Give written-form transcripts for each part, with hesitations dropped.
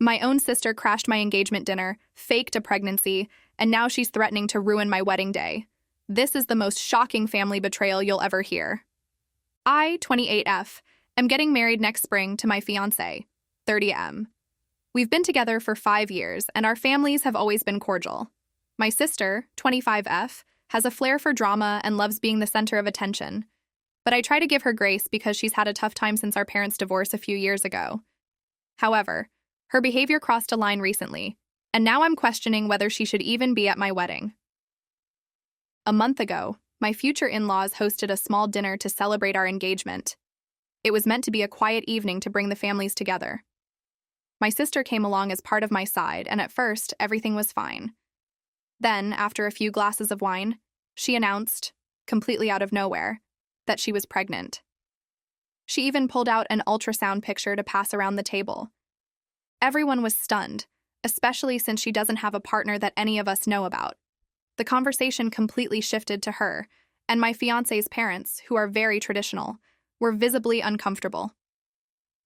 My own sister crashed my engagement dinner, faked a pregnancy, and now she's threatening to ruin my wedding day. This is the most shocking family betrayal you'll ever hear. I, 28F, am getting married next spring to my fiance, 30M. We've been together for 5 years, and our families have always been cordial. My sister, 25F, has a flair for drama and loves being the center of attention. But I try to give her grace because she's had a tough time since our parents' divorce a few years ago. However, her behavior crossed a line recently, and now I'm questioning whether she should even be at my wedding. A month ago, my future in-laws hosted a small dinner to celebrate our engagement. It was meant to be a quiet evening to bring the families together. My sister came along as part of my side, and at first, everything was fine. Then, after a few glasses of wine, she announced, completely out of nowhere, that she was pregnant. She even pulled out an ultrasound picture to pass around the table. Everyone was stunned, especially since she doesn't have a partner that any of us know about. The conversation completely shifted to her, and my fiance's parents, who are very traditional, were visibly uncomfortable.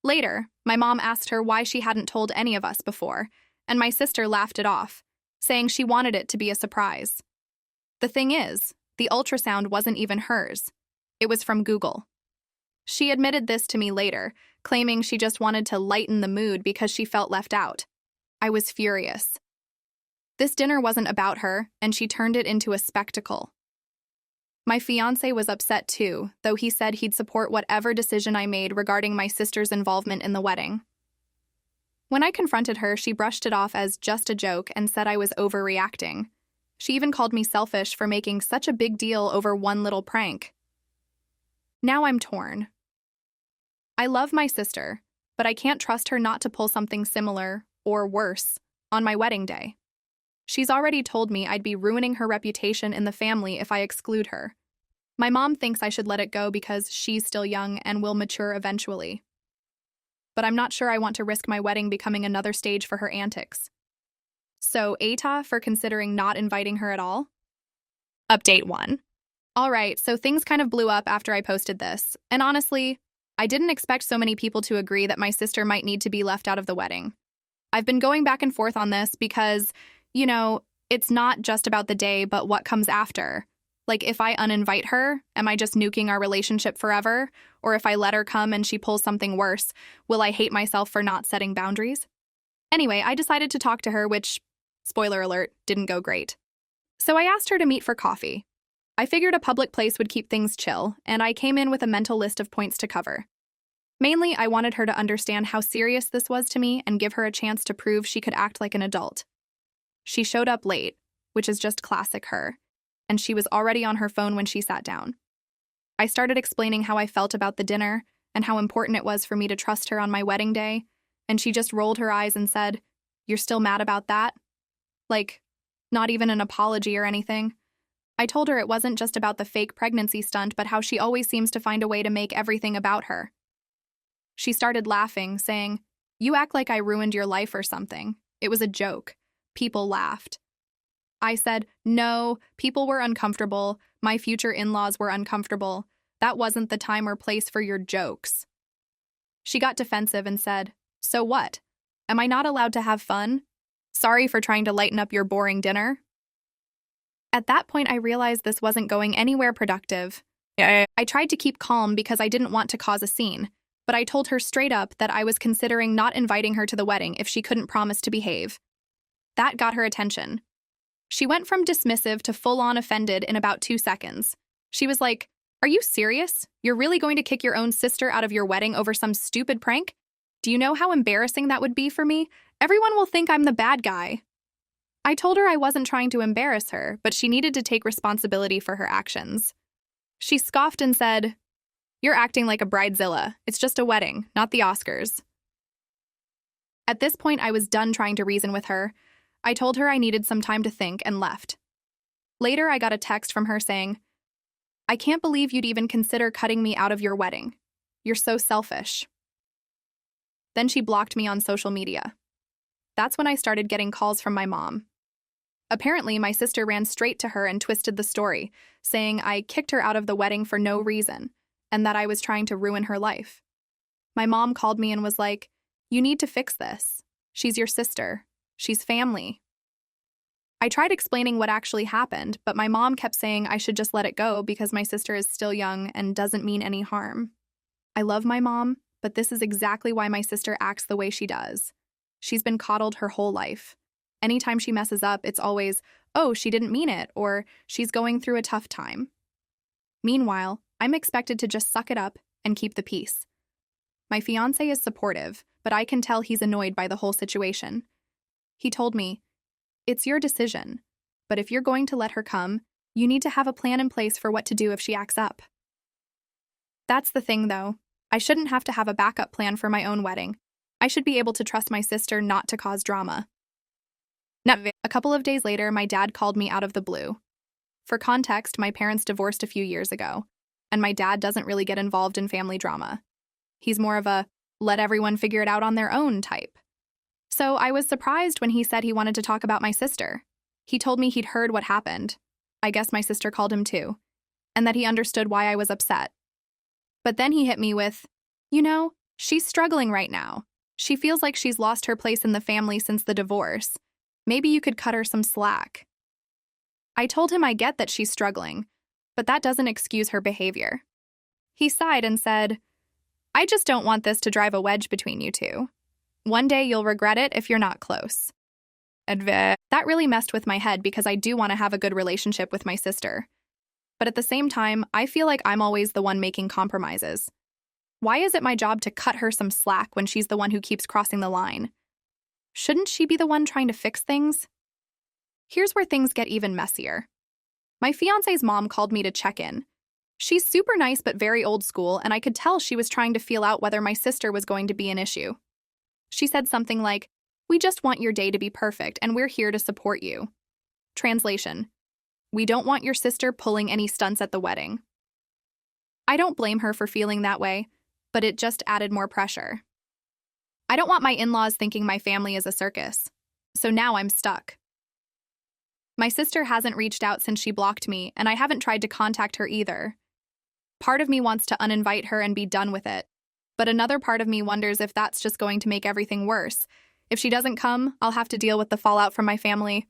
Later, my mom asked her why she hadn't told any of us before, and my sister laughed it off, saying she wanted it to be a surprise. The thing is, the ultrasound wasn't even hers. It was from Google. She admitted this to me later, claiming she just wanted to lighten the mood because she felt left out. I was furious. This dinner wasn't about her, and she turned it into a spectacle. My fiancé was upset too, though he said he'd support whatever decision I made regarding my sister's involvement in the wedding. When I confronted her, she brushed it off as just a joke and said I was overreacting. She even called me selfish for making such a big deal over one little prank. Now I'm torn. I love my sister, but I can't trust her not to pull something similar, or worse, on my wedding day. She's already told me I'd be ruining her reputation in the family if I exclude her. My mom thinks I should let it go because she's still young and will mature eventually. But I'm not sure I want to risk my wedding becoming another stage for her antics. So, aita for considering not inviting her at all? Update 1. Alright, so things kind of blew up after I posted this, and honestly, I didn't expect so many people to agree that my sister might need to be left out of the wedding. I've been going back and forth on this because, it's not just about the day, but what comes after. Like, if I uninvite her, am I just nuking our relationship forever? Or if I let her come and she pulls something worse, will I hate myself for not setting boundaries? Anyway, I decided to talk to her, which, spoiler alert, didn't go great. So I asked her to meet for coffee. I figured a public place would keep things chill, and I came in with a mental list of points to cover. Mainly, I wanted her to understand how serious this was to me and give her a chance to prove she could act like an adult. She showed up late, which is just classic her, and she was already on her phone when she sat down. I started explaining how I felt about the dinner and how important it was for me to trust her on my wedding day, and she just rolled her eyes and said, "You're still mad about that?" Like, not even an apology or anything. I told her it wasn't just about the fake pregnancy stunt, but how she always seems to find a way to make everything about her. She started laughing, saying, "You act like I ruined your life or something. It was a joke." People laughed. I said, "No, people were uncomfortable. My future in-laws were uncomfortable. That wasn't the time or place for your jokes." She got defensive and said, "So what? Am I not allowed to have fun? Sorry for trying to lighten up your boring dinner." At that point, I realized this wasn't going anywhere productive. I tried to keep calm because I didn't want to cause a scene, but I told her straight up that I was considering not inviting her to the wedding if she couldn't promise to behave. That got her attention. She went from dismissive to full-on offended in about 2 seconds. She was like, "Are you serious? You're really going to kick your own sister out of your wedding over some stupid prank? Do you know how embarrassing that would be for me? Everyone will think I'm the bad guy." I told her I wasn't trying to embarrass her, but she needed to take responsibility for her actions. She scoffed and said, "You're acting like a bridezilla. It's just a wedding, not the Oscars." At this point, I was done trying to reason with her. I told her I needed some time to think and left. Later, I got a text from her saying, "I can't believe you'd even consider cutting me out of your wedding. You're so selfish." Then she blocked me on social media. That's when I started getting calls from my mom. Apparently, my sister ran straight to her and twisted the story, saying I kicked her out of the wedding for no reason, and that I was trying to ruin her life. My mom called me and was like, "You need to fix this." She's your sister. She's family. I tried explaining what actually happened, but my mom kept saying I should just let it go because my sister is still young and doesn't mean any harm. I love my mom, but this is exactly why my sister acts the way she does. She's been coddled her whole life. Anytime she messes up, it's always, oh, she didn't mean it, or she's going through a tough time. Meanwhile, I'm expected to just suck it up and keep the peace. My fiance is supportive, but I can tell he's annoyed by the whole situation. He told me, "It's your decision, but if you're going to let her come, you need to have a plan in place for what to do if she acts up." That's the thing, though. I shouldn't have to have a backup plan for my own wedding. I should be able to trust my sister not to cause drama. A couple of days later, my dad called me out of the blue. For context, my parents divorced a few years ago, and my dad doesn't really get involved in family drama. He's more of a let everyone figure it out on their own type. So I was surprised when he said he wanted to talk about my sister. He told me he'd heard what happened. I guess my sister called him too, and that he understood why I was upset. But then he hit me with, she's struggling right now. She feels like she's lost her place in the family since the divorce. Maybe you could cut her some slack. I told him I get that she's struggling, but that doesn't excuse her behavior. He sighed and said, "I just don't want this to drive a wedge between you two. One day you'll regret it if you're not close." That really messed with my head because I do want to have a good relationship with my sister. But at the same time, I feel like I'm always the one making compromises. Why is it my job to cut her some slack when she's the one who keeps crossing the line? Shouldn't she be the one trying to fix things? Here's where things get even messier. My fiance's mom called me to check in. She's super nice but very old school, and I could tell she was trying to feel out whether my sister was going to be an issue. She said something like, "We just want your day to be perfect, and we're here to support you." Translation: we don't want your sister pulling any stunts at the wedding. I don't blame her for feeling that way, but it just added more pressure. I don't want my in-laws thinking my family is a circus, so now I'm stuck. My sister hasn't reached out since she blocked me, and I haven't tried to contact her either. Part of me wants to uninvite her and be done with it, but another part of me wonders if that's just going to make everything worse. If she doesn't come, I'll have to deal with the fallout from my family.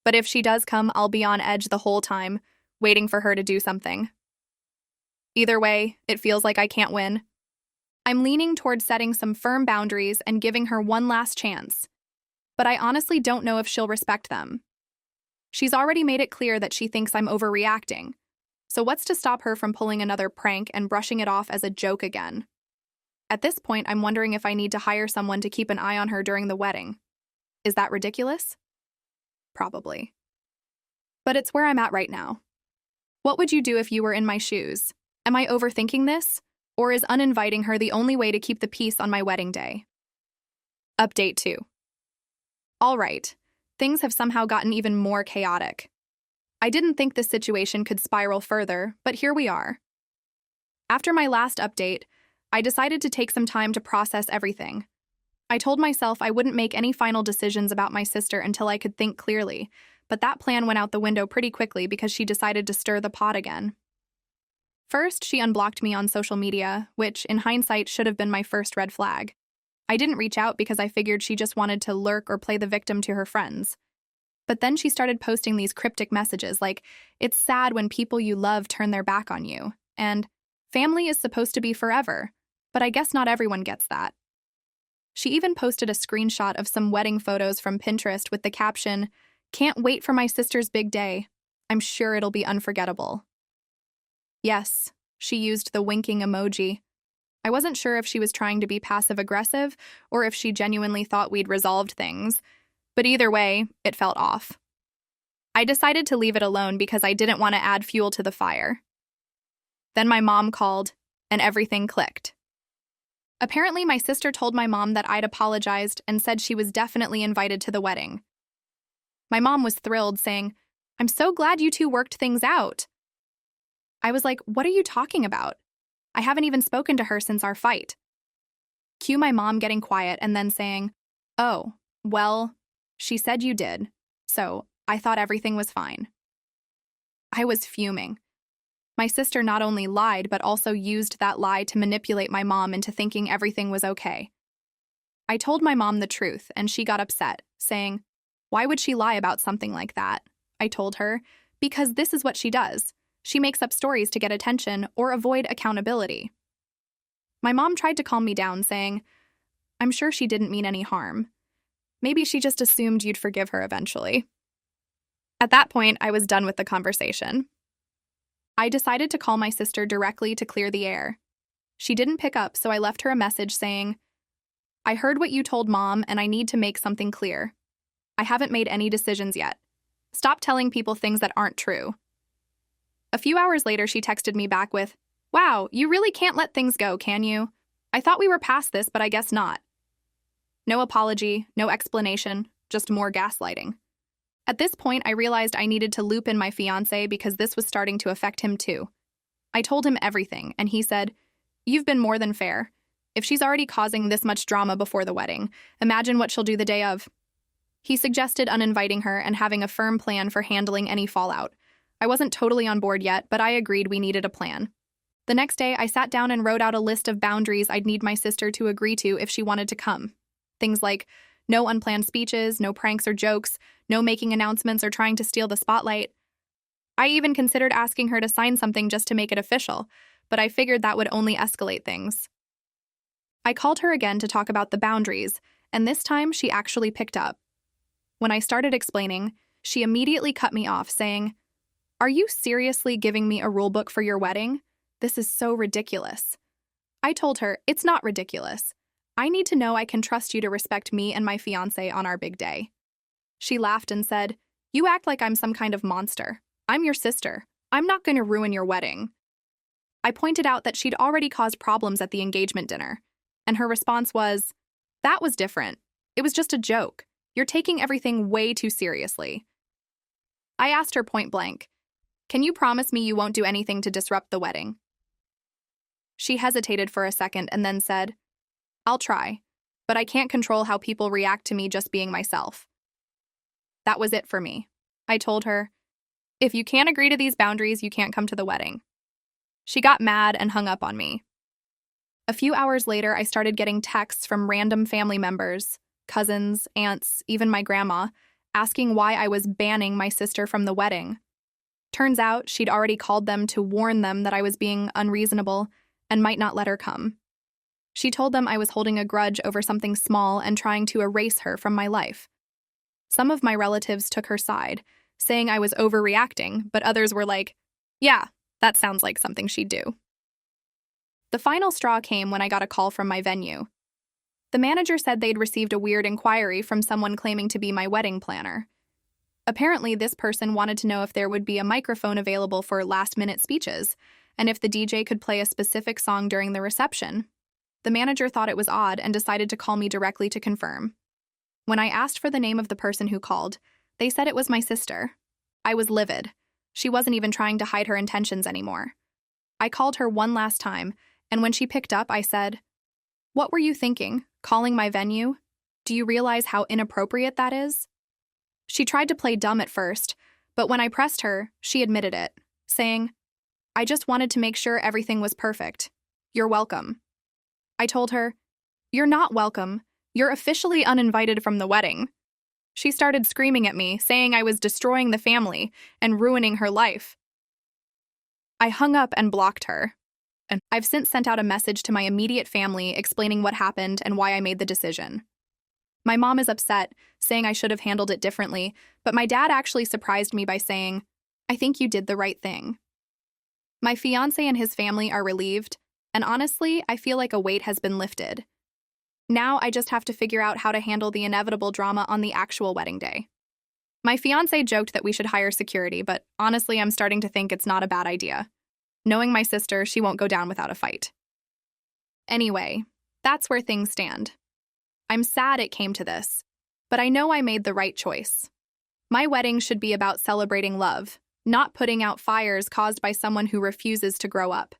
But if she does come, I'll be on edge the whole time, waiting for her to do something. Either way, it feels like I can't win. I'm leaning towards setting some firm boundaries and giving her one last chance, but I honestly don't know if she'll respect them. She's already made it clear that she thinks I'm overreacting, so what's to stop her from pulling another prank and brushing it off as a joke again? At this point, I'm wondering if I need to hire someone to keep an eye on her during the wedding. Is that ridiculous? Probably. But it's where I'm at right now. What would you do if you were in my shoes? Am I overthinking this? Or is uninviting her the only way to keep the peace on my wedding day? Update 2. All right, things have somehow gotten even more chaotic. I didn't think this situation could spiral further, but here we are. After my last update, I decided to take some time to process everything. I told myself I wouldn't make any final decisions about my sister until I could think clearly, but that plan went out the window pretty quickly because she decided to stir the pot again. First, she unblocked me on social media, which, in hindsight, should have been my first red flag. I didn't reach out because I figured she just wanted to lurk or play the victim to her friends. But then she started posting these cryptic messages like, "It's sad when people you love turn their back on you," and "Family is supposed to be forever," but I guess not everyone gets that. She even posted a screenshot of some wedding photos from Pinterest with the caption, "Can't wait for my sister's big day. I'm sure it'll be unforgettable." Yes, she used the winking emoji. I wasn't sure if she was trying to be passive-aggressive or if she genuinely thought we'd resolved things, but either way, it felt off. I decided to leave it alone because I didn't want to add fuel to the fire. Then my mom called, and everything clicked. Apparently, my sister told my mom that I'd apologized and said she was definitely invited to the wedding. My mom was thrilled, saying, "I'm so glad you two worked things out." I was like, "What are you talking about? I haven't even spoken to her since our fight." Cue my mom getting quiet and then saying, "Oh, well, she said you did, so I thought everything was fine." I was fuming. My sister not only lied, but also used that lie to manipulate my mom into thinking everything was okay. I told my mom the truth, and she got upset, saying, "Why would she lie about something like that?" I told her, "Because this is what she does. She makes up stories to get attention or avoid accountability." My mom tried to calm me down, saying, "I'm sure she didn't mean any harm. Maybe she just assumed you'd forgive her eventually." At that point, I was done with the conversation. I decided to call my sister directly to clear the air. She didn't pick up, so I left her a message saying, "I heard what you told Mom, and I need to make something clear. I haven't made any decisions yet. Stop telling people things that aren't true." A few hours later, she texted me back with, "Wow, you really can't let things go, can you? I thought we were past this, but I guess not." No apology, no explanation, just more gaslighting. At this point, I realized I needed to loop in my fiancé because this was starting to affect him too. I told him everything, and he said, "You've been more than fair. If she's already causing this much drama before the wedding, imagine what she'll do the day of." He suggested uninviting her and having a firm plan for handling any fallout. I wasn't totally on board yet, but I agreed we needed a plan. The next day, I sat down and wrote out a list of boundaries I'd need my sister to agree to if she wanted to come. Things like no unplanned speeches, no pranks or jokes, no making announcements or trying to steal the spotlight. I even considered asking her to sign something just to make it official, but I figured that would only escalate things. I called her again to talk about the boundaries, and this time she actually picked up. When I started explaining, she immediately cut me off, saying, "Are you seriously giving me a rulebook for your wedding? This is so ridiculous." I told her, "It's not ridiculous. I need to know I can trust you to respect me and my fiancé on our big day." She laughed and said, "You act like I'm some kind of monster. I'm your sister. I'm not going to ruin your wedding." I pointed out that she'd already caused problems at the engagement dinner, and her response was, "That was different. It was just a joke. You're taking everything way too seriously." I asked her point blank, "Can you promise me you won't do anything to disrupt the wedding?" She hesitated for a second and then said, "I'll try, but I can't control how people react to me just being myself." That was it for me. I told her, "If you can't agree to these boundaries, you can't come to the wedding." She got mad and hung up on me. A few hours later, I started getting texts from random family members, cousins, aunts, even my grandma, asking why I was banning my sister from the wedding. Turns out she'd already called them to warn them that I was being unreasonable and might not let her come. She told them I was holding a grudge over something small and trying to erase her from my life. Some of my relatives took her side, saying I was overreacting, but others were like, "Yeah, that sounds like something she'd do." The final straw came when I got a call from my venue. The manager said they'd received a weird inquiry from someone claiming to be my wedding planner. Apparently, this person wanted to know if there would be a microphone available for last-minute speeches, and if the DJ could play a specific song during the reception. The manager thought it was odd and decided to call me directly to confirm. When I asked for the name of the person who called, they said it was my sister. I was livid. She wasn't even trying to hide her intentions anymore. I called her one last time, and when she picked up, I said, "What were you thinking, calling my venue? Do you realize how inappropriate that is?" She tried to play dumb at first, but when I pressed her, she admitted it, saying, "I just wanted to make sure everything was perfect. You're welcome." I told her, "You're not welcome. You're officially uninvited from the wedding." She started screaming at me, saying I was destroying the family and ruining her life. I hung up and blocked her. And I've since sent out a message to my immediate family explaining what happened and why I made the decision. My mom is upset, saying I should have handled it differently, but my dad actually surprised me by saying, "I think you did the right thing." My fiancé and his family are relieved, and honestly, I feel like a weight has been lifted. Now I just have to figure out how to handle the inevitable drama on the actual wedding day. My fiancé joked that we should hire security, but honestly, I'm starting to think it's not a bad idea. Knowing my sister, she won't go down without a fight. Anyway, that's where things stand. I'm sad it came to this, but I know I made the right choice. My wedding should be about celebrating love, not putting out fires caused by someone who refuses to grow up.